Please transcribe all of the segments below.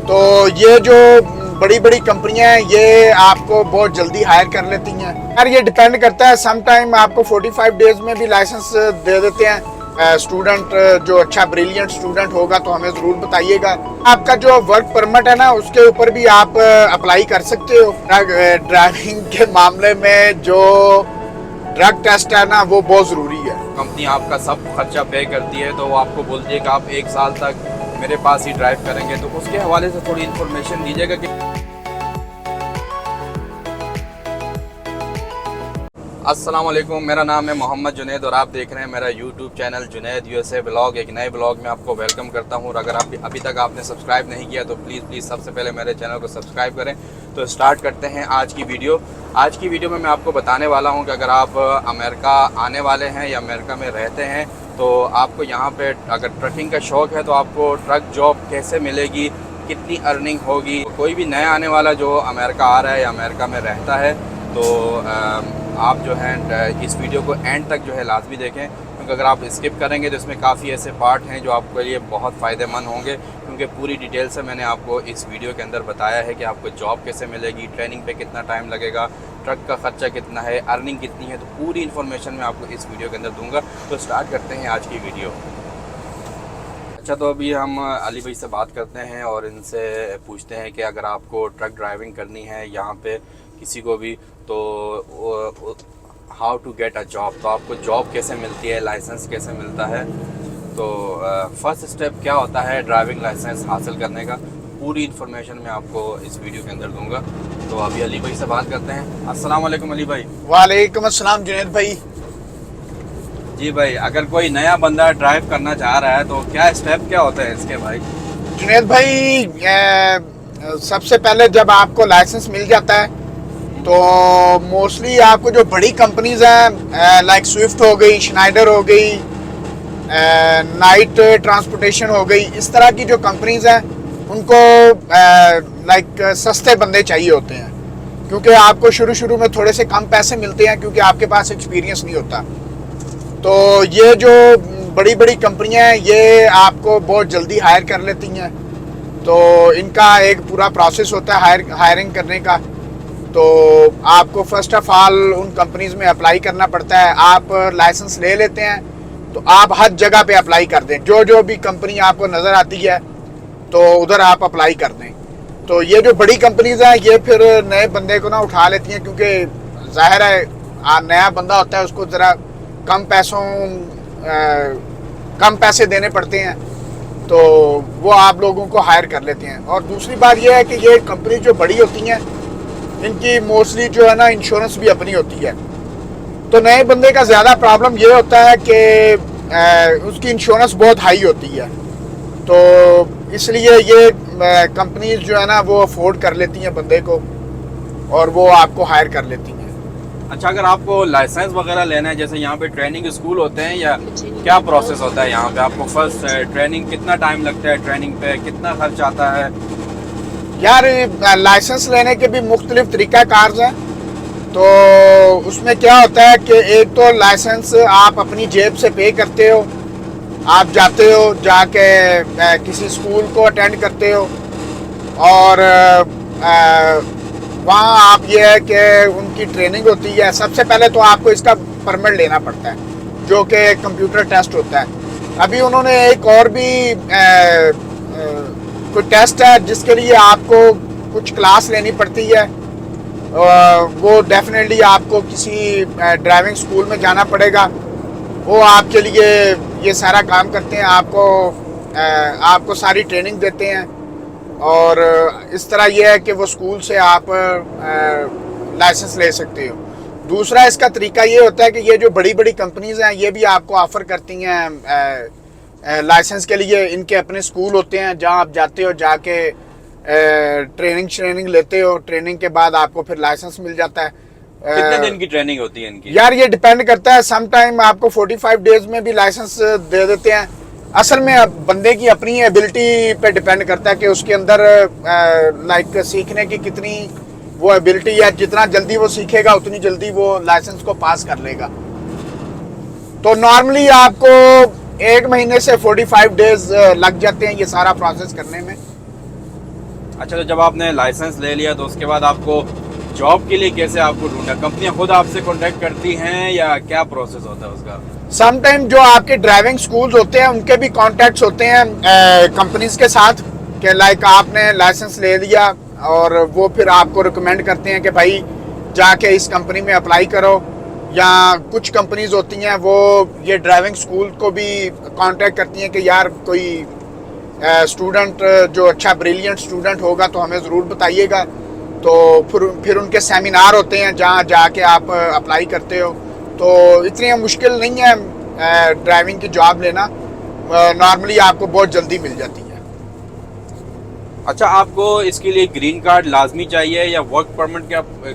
तो ये जो बड़ी बड़ी कंपनियां हैं ये आपको बहुत जल्दी हायर कर लेती हैं यार। ये डिपेंड करता है, सम टाइम आपको 45 डेज में भी लाइसेंस दे देते हैं। स्टूडेंट जो अच्छा ब्रिलियंट स्टूडेंट होगा तो हमें ज़रूर बताइएगा। आपका जो वर्क परमिट है ना उसके ऊपर भी आप अप्लाई कर सकते हो। ड्राइविंग के मामले में जो ड्रग टेस्ट है ना वो बहुत ज़रूरी है। कंपनी आपका सब खर्चा पे करती है, तो वो आपको बोलती है कि आप 1 साल तक मेरे पास ही ड्राइव करेंगे, तो उसके हवाले से थोड़ी इन्फॉर्मेशन दीजिएगा कि अस्सलाम वालेकुम, मेरा नाम है मोहम्मद जुनैद और आप देख रहे हैं मेरा YouTube channel Junaid USA blog. एक नए ब्लॉग में आपको वेलकम करता हूं और अगर आप अभी तक आपने सब्सक्राइब नहीं किया तो प्लीज़ सबसे पहले मेरे चैनल को सब्सक्राइब करें। तो स्टार्ट करते हैं आज की वीडियो। आज की वीडियो में मैं आपको बताने वाला हूं कि अगर आप अमेरिका आने वाले हैं या अमेरिका में रहते हैं तो आपको यहाँ पर अगर ट्रकिंग का शौक़ है तो आपको ट्रक जॉब कैसे मिलेगी, कितनी अर्निंग होगी। कोई भी नया आने वाला जो अमेरिका आ रहा है या अमेरिका में रहता है तो आप जो है इस वीडियो को एंड तक जो है लाजमी देखें, क्योंकि अगर आप स्किप करेंगे तो इसमें काफ़ी ऐसे पार्ट हैं जो आपके लिए बहुत फ़ायदेमंद होंगे। क्योंकि पूरी डिटेल से मैंने आपको इस वीडियो के अंदर बताया है कि आपको जॉब कैसे मिलेगी, ट्रेनिंग पे कितना टाइम लगेगा, ट्रक का ख़र्चा कितना है, अर्निंग कितनी है, तो पूरी इन्फॉर्मेशन मैं आपको इस वीडियो के अंदर दूँगा। तो स्टार्ट करते हैं आज की वीडियो। अच्छा, तो अभी हम अली भाई से बात करते हैं और इनसे पूछते हैं कि अगर आपको ट्रक ड्राइविंग करनी है यहाँ पे किसी को भी, तो how to get a job, तो आपको जॉब कैसे मिलती है, लाइसेंस कैसे मिलता है, तो फर्स्ट स्टेप क्या होता है ड्राइविंग लाइसेंस हासिल करने का, पूरी इन्फॉर्मेशन मैं आपको इस वीडियो के अंदर दूंगा। तो अभी अली भाई से बात करते हैं। अस्सलाम वालेकुम अली भाई। वालेकुम अस्सलाम जुनैद भाई। जी भाई, अगर कोई नया बंदा ड्राइव करना चाह रहा है तो क्या स्टेप क्या होते हैं इसके भाई? जुनैद भाई, सबसे पहले जब आपको लाइसेंस मिल जाता है तो मोस्टली आपको जो बड़ी कंपनीज हैं लाइक स्विफ्ट हो गई, श्नाइडर हो गई, नाइट ट्रांसपोर्टेशन हो गई, इस तरह की जो कंपनीज हैं उनको लाइक सस्ते बंदे चाहिए होते हैं, क्योंकि आपको शुरू में थोड़े से कम पैसे मिलते हैं क्योंकि आपके पास एक्सपीरियंस नहीं होता। तो ये जो बड़ी बड़ी कंपनियां हैं ये आपको बहुत जल्दी हायर कर लेती हैं। तो इनका एक पूरा प्रोसेस होता है हायरिंग करने का। तो आपको फर्स्ट ऑफ ऑल उन कंपनीज में अप्लाई करना पड़ता है। आप लाइसेंस ले लेते हैं तो आप हर जगह पे अप्लाई कर दें, जो भी कंपनी आपको नज़र आती है तो उधर आप अप्लाई कर दें। तो ये जो बड़ी कंपनीज हैं ये फिर नए बंदे को ना उठा लेती हैं, क्योंकि जाहिर है नया बंदा होता है उसको ज़रा कम पैसे देने पड़ते हैं, तो वो आप लोगों को हायर कर लेते हैं। और दूसरी बात यह है कि ये कंपनी जो बड़ी होती हैं इनकी मोस्टली जो है ना इंश्योरेंस भी अपनी होती है। तो नए बंदे का ज़्यादा प्रॉब्लम ये होता है कि उसकी इंश्योरेंस बहुत हाई होती है, तो इसलिए ये कंपनीज जो है ना वो अफोर्ड कर लेती हैं बंदे को और वो आपको हायर कर लेती हैं। अच्छा, अगर आपको लाइसेंस वगैरह लेना है, जैसे यहाँ पे ट्रेनिंग स्कूल होते हैं या क्या प्रोसेस होता है यहाँ पे? आपको फर्स्ट ट्रेनिंग कितना टाइम लगता है, ट्रेनिंग पे कितना खर्च आता है? यार लाइसेंस लेने के भी मुख्तलिफ तरीका कार हैं। तो उसमें क्या होता है कि एक तो लाइसेंस आप अपनी जेब से पे करते हो, आप जाते हो जाके किसी स्कूल को अटेंड करते हो और वहाँ आप ये है कि उनकी ट्रेनिंग होती है। सबसे पहले तो आपको इसका परमिट लेना पड़ता है जो कि कंप्यूटर टेस्ट होता है। अभी उन्होंने एक और भी कोई टेस्ट है जिसके लिए आपको कुछ क्लास लेनी पड़ती है। वो डेफिनेटली आपको किसी ड्राइविंग स्कूल में जाना पड़ेगा, वो आपके लिए ये सारा काम करते हैं, आपको सारी ट्रेनिंग देते हैं। और इस तरह यह है कि वो स्कूल से आप लाइसेंस ले सकते हो। दूसरा इसका तरीका ये होता है कि ये जो बड़ी बड़ी कंपनीज हैं ये भी आपको ऑफ़र करती हैं लाइसेंस के लिए। इनके अपने स्कूल होते हैं जहां आप जाते हो, जाके ट्रेनिंग लेते हो, ट्रेनिंग के बाद आपको फिर लाइसेंस मिल जाता है। कितने दिन की ट्रेनिंग होती है इनकी? यार ये डिपेंड करता है, सम टाइम आपको 45 डेज में भी लाइसेंस दे देते हैं। असल में बंदे की अपनी एबिलिटी पे डिपेंड करता है कि उसके अंदर लाइक सीखने की कितनी वो एबिलिटी है। जितना जल्दी वो सीखेगा उतनी जल्दी वो लाइसेंस को पास कर लेगा। तो नॉर्मली आपको 1 महीने से 45 डेज लग जाते हैं ये सारा प्रोसेस करने में। अच्छा, तो जब आपने लाइसेंस ले लिया तो उसके बाद आपको जॉब के लिए कैसे आपको ढूंढा? कंपनियां खुद आपसे कांटेक्ट करती हैं या क्या प्रोसेस होता है उसका? समटाइम जो आपके ड्राइविंग स्कूल्स होते हैं उनके भी कॉन्टैक्ट्स होते हैं कंपनीज के साथ, कि लाइक आपने लाइसेंस ले लिया और वो फिर आपको रिकमेंड करते हैं कि भाई जाके इस कंपनी में अप्लाई करो। या कुछ कंपनीज होती हैं वो ये ड्राइविंग स्कूल को भी कांटेक्ट करती हैं कि यार कोई स्टूडेंट जो अच्छा ब्रिलियंट स्टूडेंट होगा तो हमें ज़रूर बताइएगा। तो फिर उनके सेमिनार होते हैं जहाँ जाके आप अप्लाई करते हो। तो इतनी मुश्किल नहीं है ड्राइविंग की जॉब लेना, नॉर्मली आपको बहुत जल्दी मिल जाती है। अच्छा, आपको इसके लिए ग्रीन कार्ड लाजमी चाहिए या वर्क परमिट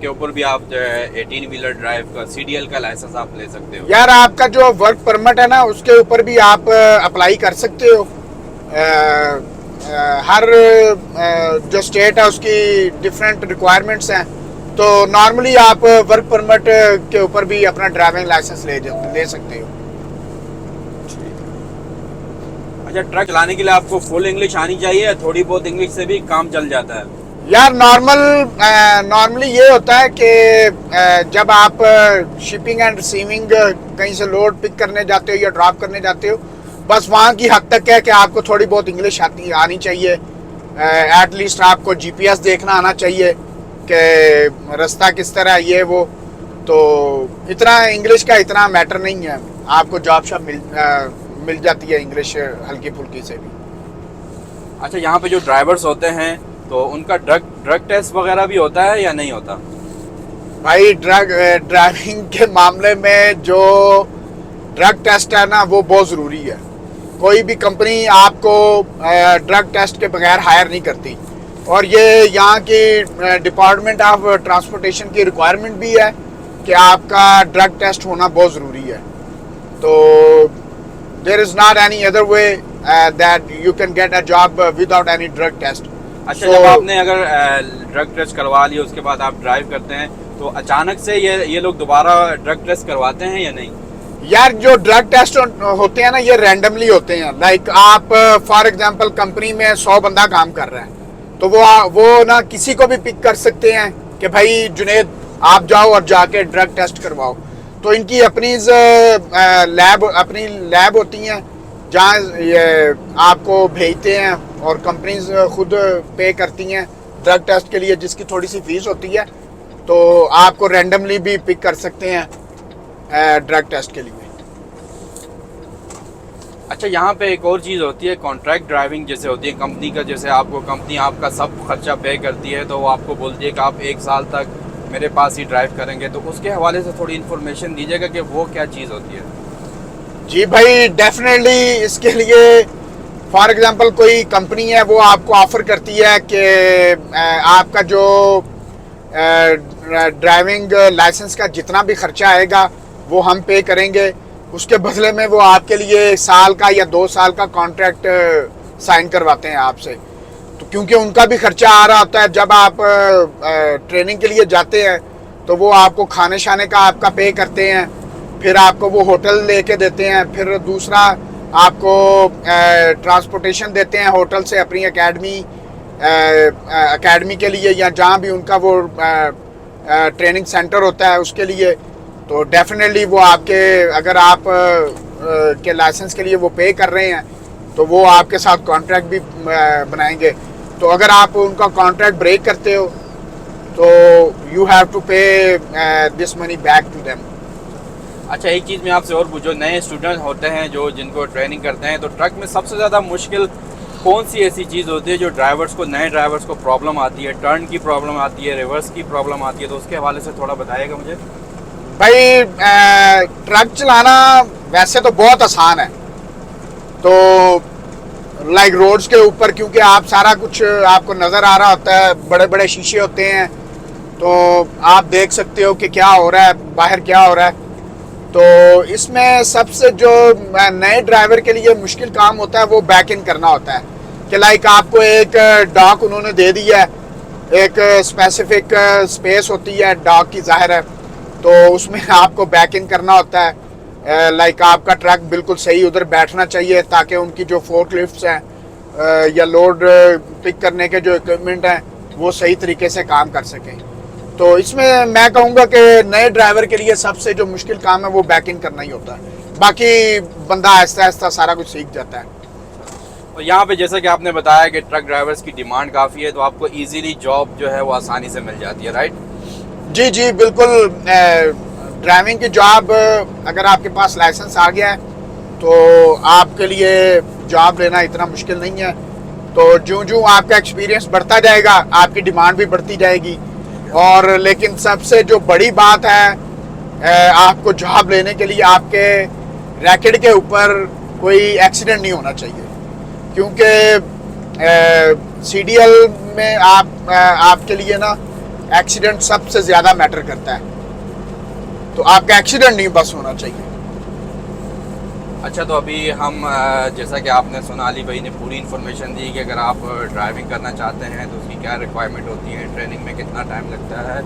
के ऊपर भी आप जो है 18 व्हीलर ड्राइव का CDL का लाइसेंस आप ले सकते हो? यार आपका जो वर्क परमिट है ना उसके ऊपर भी आप अप्लाई कर सकते हो। हर जो स्टेट है उसकी डिफरेंट रिक्वायरमेंट्स हैं। तो नॉर्मली आप वर्क परमिट के ऊपर भी अपना ड्राइविंग लाइसेंस ले सकते हो। अच्छा, ट्रक चलाने के लिए आपको फुल इंग्लिश आनी चाहिए या थोड़ी बहुत इंग्लिश से भी काम चल जाता है? यार नॉर्मली ये होता है कि जब आप शिपिंग एंड रिसीविंग कहीं से लोड पिक करने जाते हो या ड्रॉप करने जाते हो, बस वहाँ की हद तक है कि आपको थोड़ी बहुत इंग्लिश आनी चाहिए। एटलीस्ट आपको GPS देखना आना चाहिए कि रास्ता किस तरह है ये वो। तो इतना इंग्लिश का इतना मैटर नहीं है, आपको जॉब शॉप मिल जाती है इंग्लिश हल्की फुल्की से भी। अच्छा, यहाँ पे जो ड्राइवर्स होते हैं तो उनका ड्रग टेस्ट वगैरह भी होता है या नहीं होता? भाई ड्राइविंग के मामले में जो ड्रग टेस्ट है ना वो बहुत ज़रूरी है। कोई भी कंपनी आपको ड्रग टेस्ट के बगैर हायर नहीं करती, और ये यहाँ की डिपार्टमेंट ऑफ ट्रांसपोर्टेशन की रिक्वायरमेंट भी है कि आपका ड्रग टेस्ट होना बहुत ज़रूरी है। तो there is not any other way that you can get a job without any drug test. अच्छा, जब आपने अगर ड्रग टेस्ट करवा लिया उसके बाद आप ड्राइव करते हैं तो अचानक से ये लोग दोबारा ड्रग टेस्ट करवाते हैं या नहीं? यार जो ड्रग टेस्ट होते हैं ना ये रैंडमली होते हैं। लाइक आप फॉर एग्जांपल कंपनी में 100 बंदा काम कर रहा है तो वो ना किसी को भी पिक कर सकते हैं कि भाई जुनेद आप जाओ और जाके ड्रग टेस्ट करवाओ। तो इनकी अपनी लैब होती हैं जहाँ आपको भेजते हैं और कंपनीज खुद पे करती हैं ड्रग टेस्ट के लिए, जिसकी थोड़ी सी फीस होती है। तो आपको रैंडमली भी पिक कर सकते हैं ड्रग टेस्ट के लिए। अच्छा, यहाँ पे एक और चीज़ होती है कॉन्ट्रैक्ट ड्राइविंग जैसे होती है कंपनी का, जैसे आपको कंपनी आपका सब खर्चा पे करती है तो वो आपको बोलती है कि आप 1 साल तक मेरे पास ही ड्राइव करेंगे। तो उसके हवाले से थोड़ी इन्फॉर्मेशन दीजिएगा कि वो क्या चीज़ होती है? जी भाई, डेफिनेटली इसके लिए फॉर एग्जांपल कोई कंपनी है वो आपको ऑफर करती है कि आपका जो ड्राइविंग लाइसेंस का जितना भी खर्चा आएगा वो हम पे करेंगे। उसके बदले में वो आपके लिए 1 साल का या 2 साल का कॉन्ट्रैक्ट साइन करवाते हैं आपसे। तो क्योंकि उनका भी खर्चा आ रहा होता है, जब आप ट्रेनिंग के लिए जाते हैं तो वो आपको खाने शाने का आपका पे करते हैं, फिर आपको वो होटल लेके देते हैं, फिर दूसरा आपको ट्रांसपोर्टेशन देते हैं होटल से अपनी एकेडमी के लिए या जहाँ भी उनका वो ट्रेनिंग सेंटर होता है उसके लिए। तो डेफिनेटली वो आपके अगर आप के लाइसेंस के लिए वो पे कर रहे हैं तो वो आपके साथ कॉन्ट्रैक्ट भी बनाएंगे। तो अगर आप उनका कॉन्ट्रैक्ट ब्रेक करते हो तो you have to pay this money back to them. अच्छा, एक चीज़ मैं आपसे और पूछो, नए स्टूडेंट होते हैं जो जिनको ट्रेनिंग करते हैं तो ट्रक में सबसे ज़्यादा मुश्किल कौन सी ऐसी चीज़ होती है जो नए ड्राइवर्स को प्रॉब्लम आती है? टर्न की प्रॉब्लम आती है, रिवर्स की प्रॉब्लम आती है, तो उसके हवाले से थोड़ा बताइएगा मुझे। भाई ट्रक चलाना वैसे तो बहुत आसान है। तो लाइक रोड्स के ऊपर क्योंकि आप सारा कुछ आपको नज़र आ रहा होता है, बड़े बड़े शीशे होते हैं, तो आप देख सकते हो कि क्या हो रहा है, बाहर क्या हो रहा है। तो इसमें सबसे जो नए ड्राइवर के लिए मुश्किल काम होता है वो बैक इन करना होता है कि लाइक आपको एक डॉक उन्होंने दे दिया है, एक स्पेसिफिक स्पेस होती है डॉक की, जाहिर है, तो उसमें आपको बैक इन करना होता है। लाइक आपका ट्रक बिल्कुल सही उधर बैठना चाहिए ताकि उनकी जो फोर्क लिफ्ट्स हैं या लोड पिक करने के जो इक्विपमेंट हैं वो सही तरीके से काम कर सकें। तो इसमें मैं कहूँगा कि नए ड्राइवर के लिए सबसे जो मुश्किल काम है वो बैकिंग करना ही होता है, बाकी बंदा आहिस्ता आहिस्ता सारा कुछ सीख जाता है। और यहाँ पे जैसा कि आपने बताया कि ट्रक ड्राइवर्स की डिमांड काफ़ी है, तो आपको इजीली जॉब जो है वो आसानी से मिल जाती है, राइट? जी जी बिल्कुल। ड्राइविंग की जॉब अगर आपके पास लाइसेंस आ गया है तो आपके लिए जॉब लेना इतना मुश्किल नहीं है। तो जो जो आपका एक्सपीरियंस बढ़ता जाएगा आपकी डिमांड भी बढ़ती जाएगी। और लेकिन सबसे जो बड़ी बात है, आपको जॉब लेने के लिए आपके रैकेट के ऊपर कोई एक्सीडेंट नहीं होना चाहिए, क्योंकि CDL में आपके लिए ना एक्सीडेंट सबसे ज़्यादा मैटर करता है, तो आपका एक्सीडेंट नहीं बस होना चाहिए। अच्छा, तो अभी हम जैसा कि आपने सुना, अली भाई ने पूरी इन्फॉर्मेशन दी कि अगर आप ड्राइविंग करना चाहते हैं तो उसकी क्या रिक्वायरमेंट होती है, ट्रेनिंग में कितना टाइम लगता है।